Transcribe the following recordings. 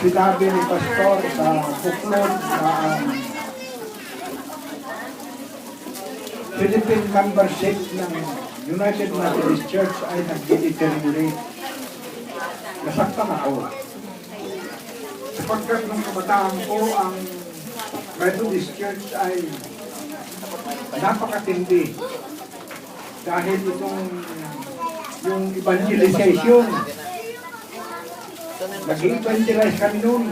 sinabi ni Pastor sa buklod na Philippine membership ng United Methodist Church ay nag-deteriorate. Nasaktan ako. Sapagkat ng kabataan ko, ang Methodist Church ay napakatindi. Dahil itong yung evangelization, nag-evangelize kami noon.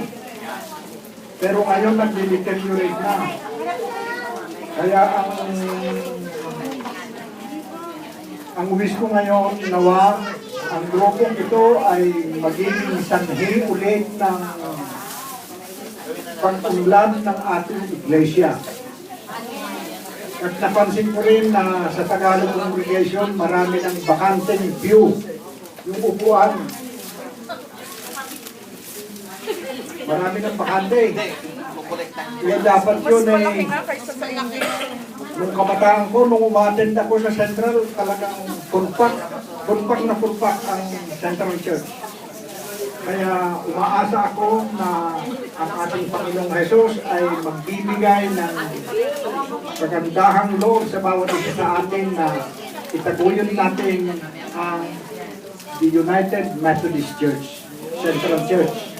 Pero ngayon nag-deteriorate na. Kaya ang wish ko ngayon, nawa, ang grupong ito ay magiging sanhi ulit ng pag-unlad ng ating iglesia. At napansin ko rin na sa Tagalog congregation, marami ng bakanteng view, yung upuan. Marami ng bakante. Kaya dapat yun ay, nung kabataan ko, nung umattend ako sa Central, talagang pulpak na pulpak ang Central Church. Kaya umaasa ako na ang ating Panginoong Jesus ay magbibigay ng kagandahang loob sa bawat isa sa atin na itaguyod natin ang the United Methodist Church, Central Church.